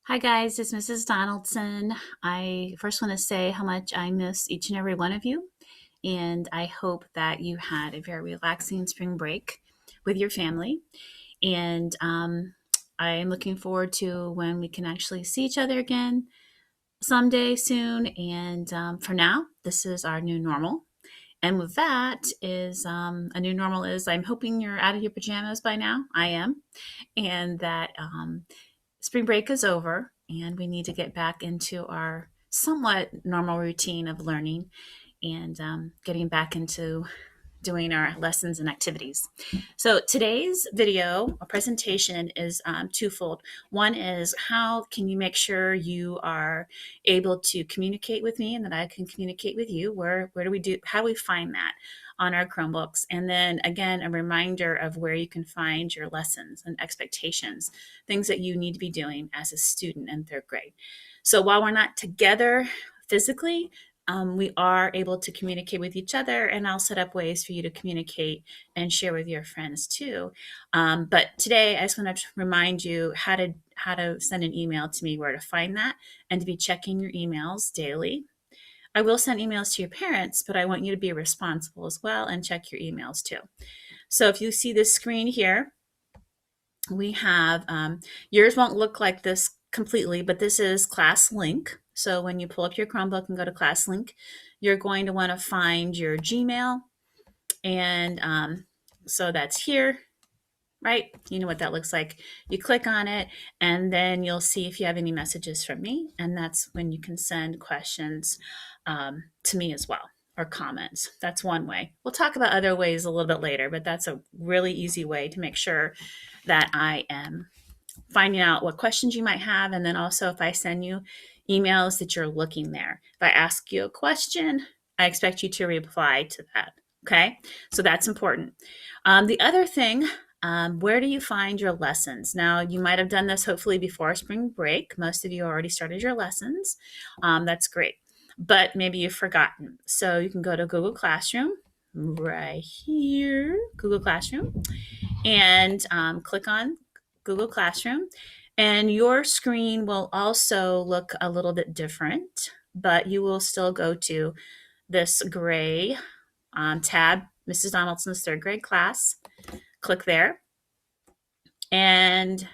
Hi guys, it's Mrs. Donaldson. I first want to say how much I miss each and every one of you, and I hope that you had a very relaxing spring break with your family. And I'm looking forward to when we can actually see each other again someday soon. And for now, this is our new normal. And with that is a new normal is I'm hoping you're out of your pajamas by now. I am, and that spring break is over and we need to get back into our somewhat normal routine of learning and getting back into doing our lessons and activities. So today's video or presentation is twofold. One is how can you make sure you are able to communicate with me and that I can communicate with you? Where do we do? How do we find that on our Chromebooks? And then again, a reminder of where you can find your lessons and expectations, things that you need to be doing as a student in third grade. So while we're not together physically, we are able to communicate with each other, and I'll set up ways for you to communicate and share with your friends too. But today, I just want to remind you how to send an email to me, where to find that, and to be checking your emails daily. I will send emails to your parents, but I want you to be responsible as well and check your emails too. So if you see this screen here, we have yours won't look like this completely, but this is ClassLink. So when you pull up your Chromebook and go to ClassLink, you're going to want to find your Gmail. And so that's here, right? You know what that looks like. You click on it, and then you'll see if you have any messages from me. And that's when you can send questions to me as well, or comments. That's one way. We'll talk about other ways a little bit later, but that's a really easy way to make sure that I am finding out what questions you might have. And then also, if I send you emails, that you're looking there. If I ask you a question, I expect you to reply to that. Okay, so that's important. The other thing, where do you find your lessons? Now, you might have done this hopefully before spring break. Most of you already started your lessons. That's great, but maybe you've forgotten. So you can go to Google Classroom right here, Google Classroom, and click on Google Classroom. And your screen will also look a little bit different, but you will still go to this gray tab, Mrs. Donaldson's third grade class. Click there. And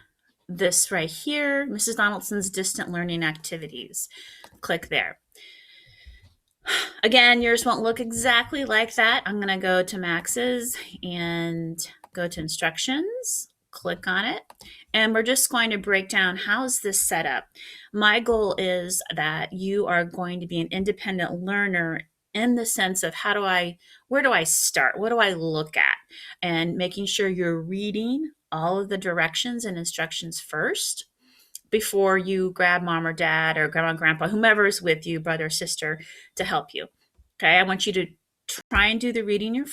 this right here, Mrs. Donaldson's distant learning activities. Click there. Again, yours won't look exactly like that. I'm going to go to Max's and go to instructions, click on it, and we're just going to break down how's this set up. My goal is that you are going to be an independent learner in the sense of where do I start? What do I look at? And making sure you're reading all of the directions and instructions first before you grab mom or dad or grandma, grandpa, whomever is with you, brother, sister, to help you. Okay, I want you to try and do the reading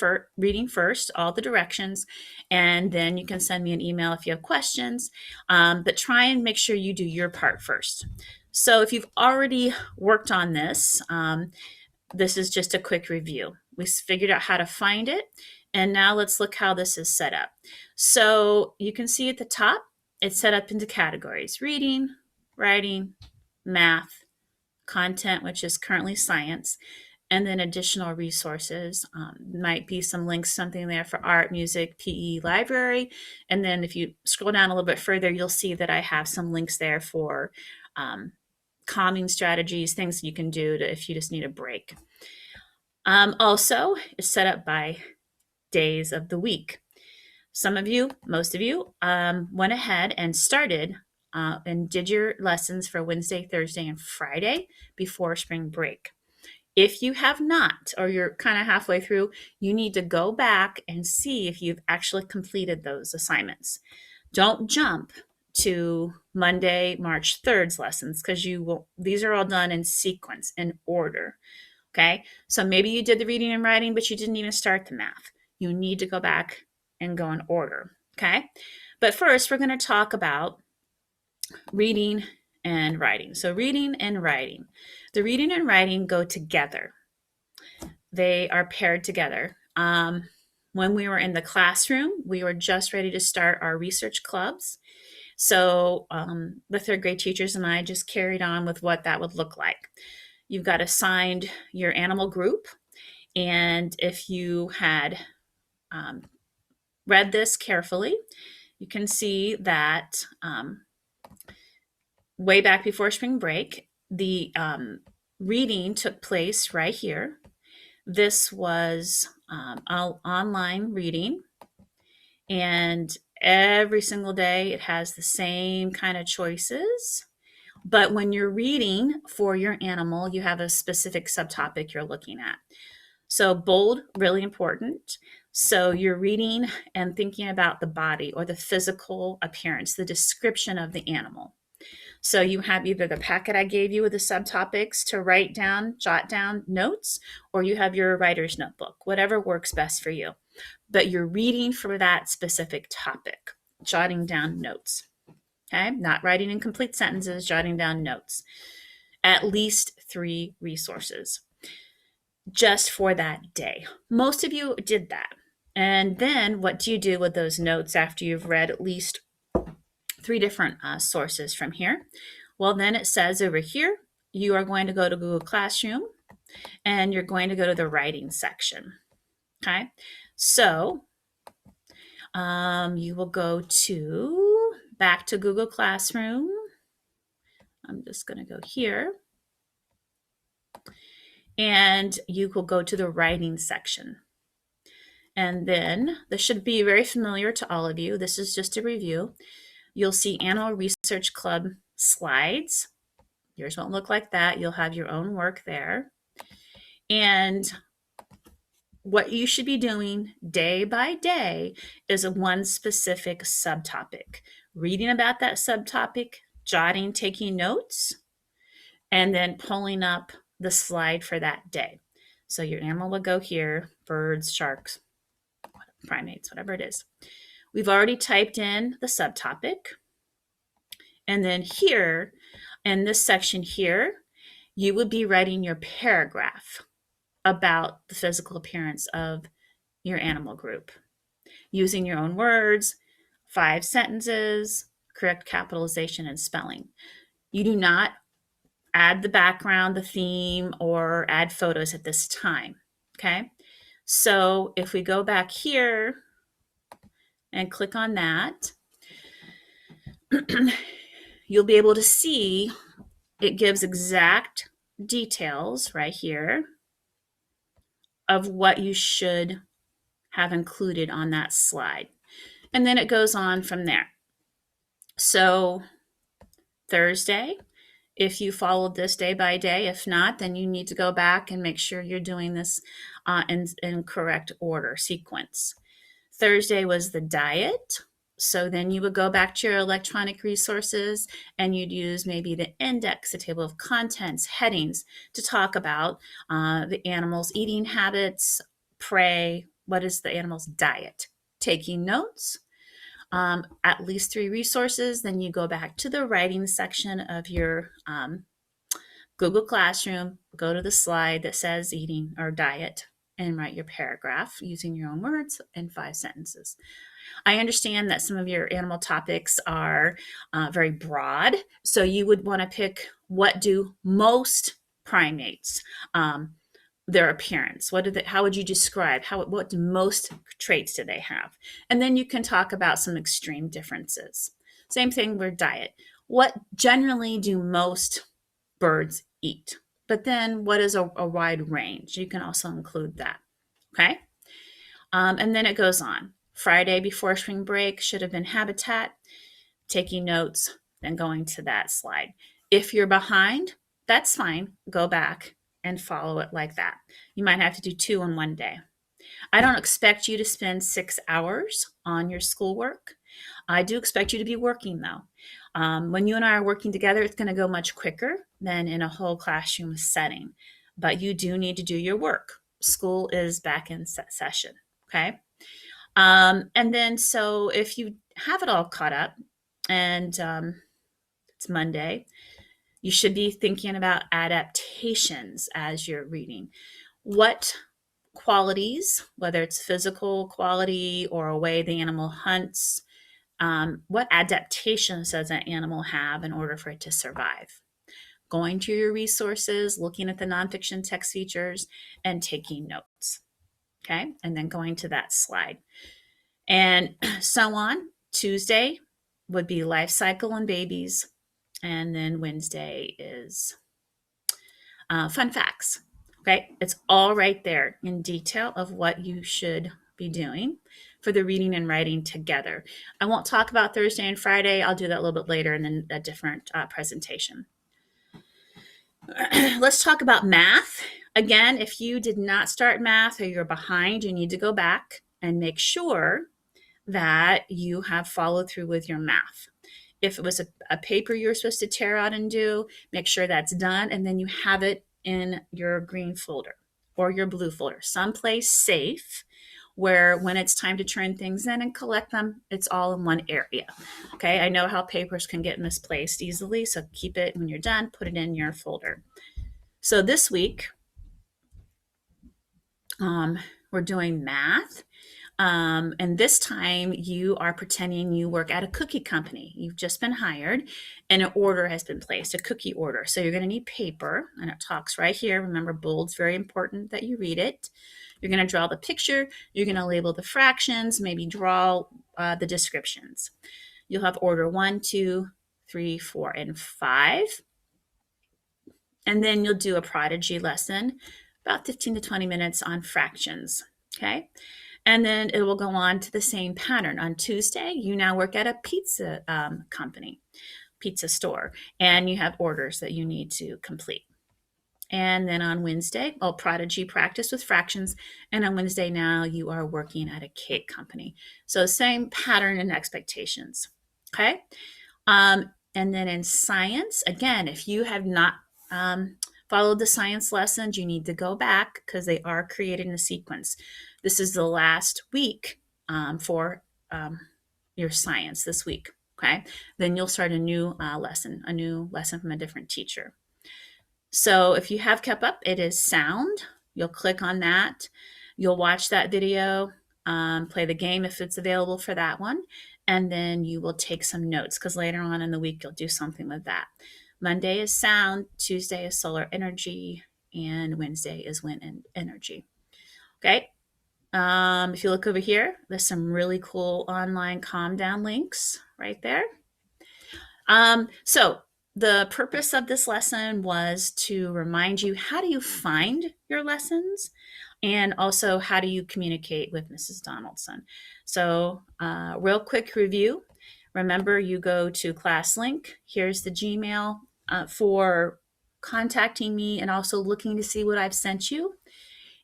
first, all the directions, and then you can send me an email if you have questions. But try and make sure you do your part first. So if you've already worked on this, this is just a quick review. We figured out how to find it, and now let's look how this is set up. So you can see at the top, it's set up into categories: reading, writing, math, content, which is currently science, and then additional resources. Might be some links, something there for art, music, PE, library. And then if you scroll down a little bit further, you'll see that I have some links there for calming strategies, things you can do if you just need a break. Also, it's set up by days of the week. Some of you, most of you, went ahead and started and did your lessons for Wednesday, Thursday, and Friday before spring break. If you have not, or you're kind of halfway through, you need to go back and see if you've actually completed those assignments. Don't jump to Monday, March 3rd's lessons, because these are all done in sequence, in order. Okay, so maybe you did the reading and writing, but you didn't even start the math. You need to go back and go in order. Okay, but first we're going to talk about reading and writing. So reading and writing. The reading and writing go together. They are paired together. When we were in the classroom, we were just ready to start our research clubs. So the third grade teachers and I just carried on with what that would look like. You've got assigned your animal group, and if you had read this carefully, you can see that way back before spring break, the reading took place right here. This was online reading, and every single day it has the same kind of choices. But when you're reading for your animal, you have a specific subtopic you're looking at. So bold, really important. So you're reading and thinking about the body or the physical appearance, the description of the animal. So you have either the packet I gave you with the subtopics to write down, jot down notes, or you have your writer's notebook, whatever works best for you. But you're reading for that specific topic, jotting down notes. Okay, not writing incomplete sentences, jotting down notes. At least 3 resources just for that day. Most of you did that. And then what do you do with those notes after you've read at least 3 different sources from here? Well, then it says over here, you are going to go to Google Classroom and you're going to go to the writing section. Okay, so you will go to back to Google Classroom. I'm just going to go here. And you will go to the writing section. And then this should be very familiar to all of you. This is just a review. You'll see Animal Research Club slides. Yours won't look like that. You'll have your own work there. And what you should be doing day by day is one specific subtopic. Reading about that subtopic, jotting, taking notes, and then pulling up the slide for that day. So your animal will go here, birds, sharks, primates, whatever it is. We've already typed in the subtopic. And then here, in this section here, you would be writing your paragraph about the physical appearance of your animal group, using your own words, 5 sentences, correct capitalization and spelling. You do not add the background, the theme, or add photos at this time, okay? So if we go back here and click on that, you'll be able to see it gives exact details right here of what you should have included on that slide. And then it goes on from there. So Thursday, if you followed this day by day, if not, then you need to go back and make sure you're doing this in correct order, sequence. Thursday was the diet. So then you would go back to your electronic resources and you'd use maybe the index, the table of contents, headings to talk about the animal's eating habits, prey, what is the animal's diet. Taking notes, at least 3 resources. Then you go back to the writing section of your Google Classroom, go to the slide that says eating or diet, and write your paragraph using your own words in 5 sentences. I understand that some of your animal topics are very broad, so you would want to pick what do most primates, their appearance. How would you describe what do most traits do they have? And then you can talk about some extreme differences. Same thing with diet. What generally do most birds eat? But then what is a wide range? You can also include that. Okay. And then it goes on. Friday before spring break should have been habitat, taking notes, then going to that slide. If you're behind, that's fine. Go back and follow it like that. You might have to do 2 in one day. I don't expect you to spend 6 hours on your schoolwork. I do expect you to be working though. When you and I are working together, it's going to go much quicker than in a whole classroom setting. But you do need to do your work. School is back in session. Okay. And then so if you have it all caught up and it's Monday, you should be thinking about adaptations as you're reading. What qualities, whether it's physical quality or a way the animal hunts, What adaptations does an animal have in order for it to survive? Going to your resources, looking at the nonfiction text features, and taking notes. Okay, and then going to that slide. And so on. Tuesday would be life cycle and babies. And then Wednesday is fun facts. Okay, it's all right there in detail of what you should be doing for the reading and writing together. I won't talk about Thursday and Friday. I'll do that a little bit later in a different presentation. Let's talk about math. Again, if you did not start math or you're behind, you need to go back and make sure that you have followed through with your math. If it was a paper you were supposed to tear out and do, make sure that's done, and then you have it in your green folder or your blue folder, someplace safe where when it's time to turn things in and collect them, it's all in one area. Okay, I know how papers can get misplaced easily, so keep it when you're done, put it in your folder. So this week, we're doing math. And this time you are pretending you work at a cookie company. You've just been hired and an order has been placed, a cookie order. So you're going to need paper, and it talks right here. Remember, bold's very important that you read it. You're going to draw the picture. You're going to label the fractions, maybe draw the descriptions. You'll have order 1, 2, 3, 4, and 5. And then you'll do a Prodigy lesson, about 15 to 20 minutes on fractions. Okay. And then it will go on to the same pattern. On Tuesday, you now work at a pizza company, pizza store, and you have orders that you need to complete. And then on Wednesday, Prodigy practice with fractions. And on Wednesday now you are working at a cake company. So same pattern and expectations. Okay. And then in science, again, if you have not followed the science lessons, you need to go back because they are created in a sequence. This is the last week for your science this week. Okay. Then you'll start a new lesson from a different teacher. So if you have kept up, it is sound. You'll click on that. You'll watch that video, play the game if it's available for that one, and then you will take some notes because later on in the week you'll do something with that. Monday is sound, Tuesday is solar energy, and Wednesday is wind and energy. Okay. If you look over here, there's some really cool online calm down links right there. So the purpose of this lesson was to remind you, how do you find your lessons? And also, how do you communicate with Mrs. Donaldson? So real quick review. Remember, you go to ClassLink. Here's the Gmail for contacting me and also looking to see what I've sent you.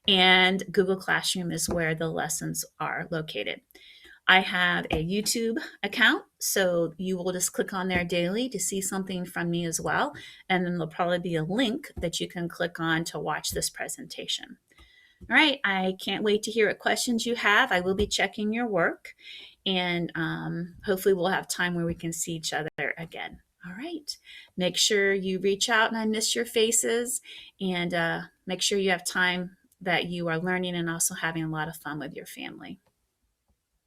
And Google Classroom is where the lessons are located. I have a YouTube account, so you will just click on there daily to see something from me as well. And then there'll probably be a link that you can click on to watch this presentation. All right, I can't wait to hear what questions you have. I will be checking your work, and hopefully we'll have time where we can see each other again. All right, make sure you reach out and I miss your faces, and make sure you have time that you are learning and also having a lot of fun with your family.